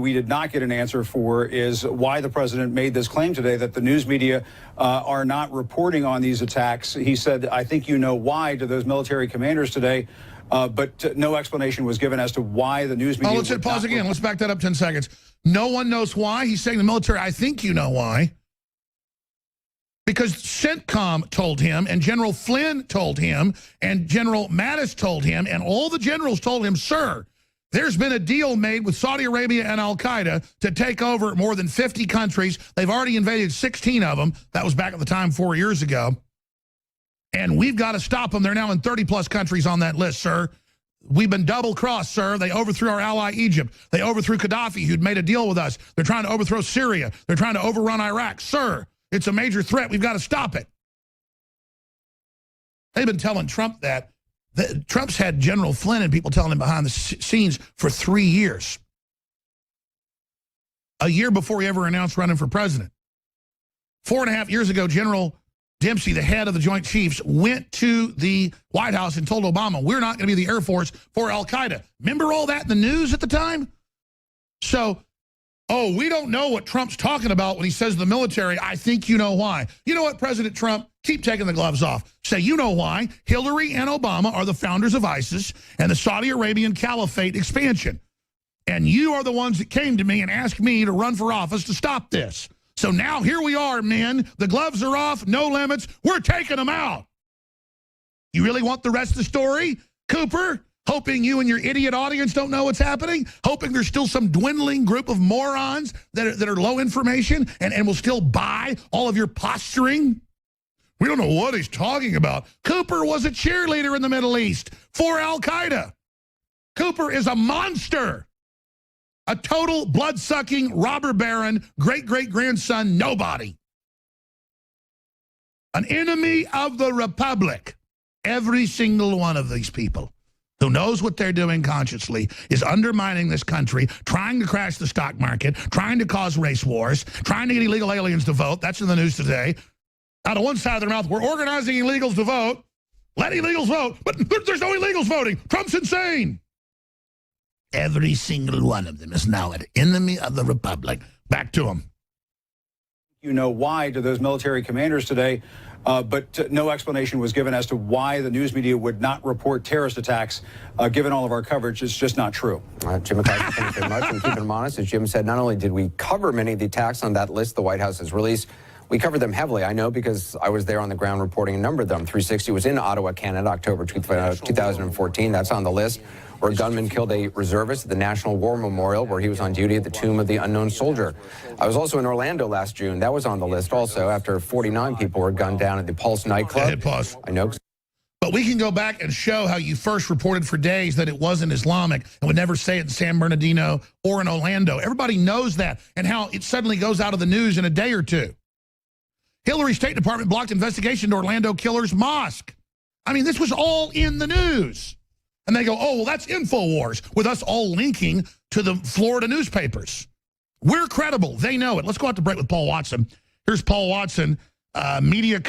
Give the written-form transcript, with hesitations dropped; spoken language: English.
we did not get an answer for is why the president made this claim today that the news media are not reporting on these attacks. He said, I think you know why, to those military commanders today, but no explanation was given as to why the news media... Oh, let's hit pause again. Let's back that up 10 seconds. No one knows why. He's saying the military, I think you know why. Because CENTCOM told him, and General Flynn told him, and General Mattis told him, and all the generals told him, sir, there's been a deal made with Saudi Arabia and al-Qaeda to take over more than 50 countries. They've already invaded 16 of them. That was back at the time 4 years ago. And we've got to stop them. They're now in 30-plus countries on that list, sir. We've been double-crossed, sir. They overthrew our ally, Egypt. They overthrew Gaddafi, who'd made a deal with us. They're trying to overthrow Syria. They're trying to overrun Iraq. Sir, it's a major threat. We've got to stop it. They've been telling Trump that. Trump's had General Flynn and people telling him behind the scenes for 3 years. A year before he ever announced running for president. 4.5 years ago, General Dempsey, the head of the Joint Chiefs, went to the White House and told Obama, we're not going to be the Air Force for al-Qaeda. Remember all that in the news at the time? So, oh, we don't know what Trump's talking about when he says the military, I think you know why. You know what, President Trump? Keep taking the gloves off. Say, you know why. Hillary and Obama are the founders of ISIS and the Saudi Arabian caliphate expansion. And you are the ones that came to me and asked me to run for office to stop this. So now here we are, men. The gloves are off, no limits. We're taking them out. You really want the rest of the story, Cooper? Hoping you and your idiot audience don't know what's happening? Hoping there's still some dwindling group of morons that are low information and will still buy all of your posturing? We don't know what he's talking about. Cooper was a cheerleader in the Middle East for al-Qaeda. Cooper is a monster. A total blood-sucking robber baron, great-great-grandson, nobody. An enemy of the Republic. Every single one of these people who knows what they're doing consciously is undermining this country, trying to crash the stock market, trying to cause race wars, trying to get illegal aliens to vote. That's in the news today. Out of one side of their mouth, we're organizing illegals to vote. Let illegals vote. But there's no illegals voting. Trump's insane. Every single one of them is now an enemy of the Republic. Back to him. You know why, to those military commanders today, but no explanation was given as to why the news media would not report terrorist attacks, given all of our coverage. It's just not true. Jim McCarthy, thank you very much. And keeping them honest, as Jim said, not only did we cover many of the attacks on that list the White House has released, we covered them heavily. I know because I was there on the ground reporting a number of them. 360 was in Ottawa, Canada, October 2014. That's on the list, where a gunman killed a reservist at the National War Memorial, where he was on duty at the Tomb of the Unknown Soldier. I was also in Orlando last June. That was on the list also, after 49 people were gunned down at the Pulse nightclub. Hit pause. I know. But we can go back and show how you first reported for days that it wasn't Islamic and would never say it in San Bernardino or in Orlando. Everybody knows that, and how it suddenly goes out of the news in a day or two. Hillary's State Department blocked investigation to Orlando killer's mosque. I mean, this was all in the news. And they go, oh, well, that's InfoWars, with us all linking to the Florida newspapers. We're credible. They know it. Let's go out to break with Paul Watson. Here's Paul Watson, media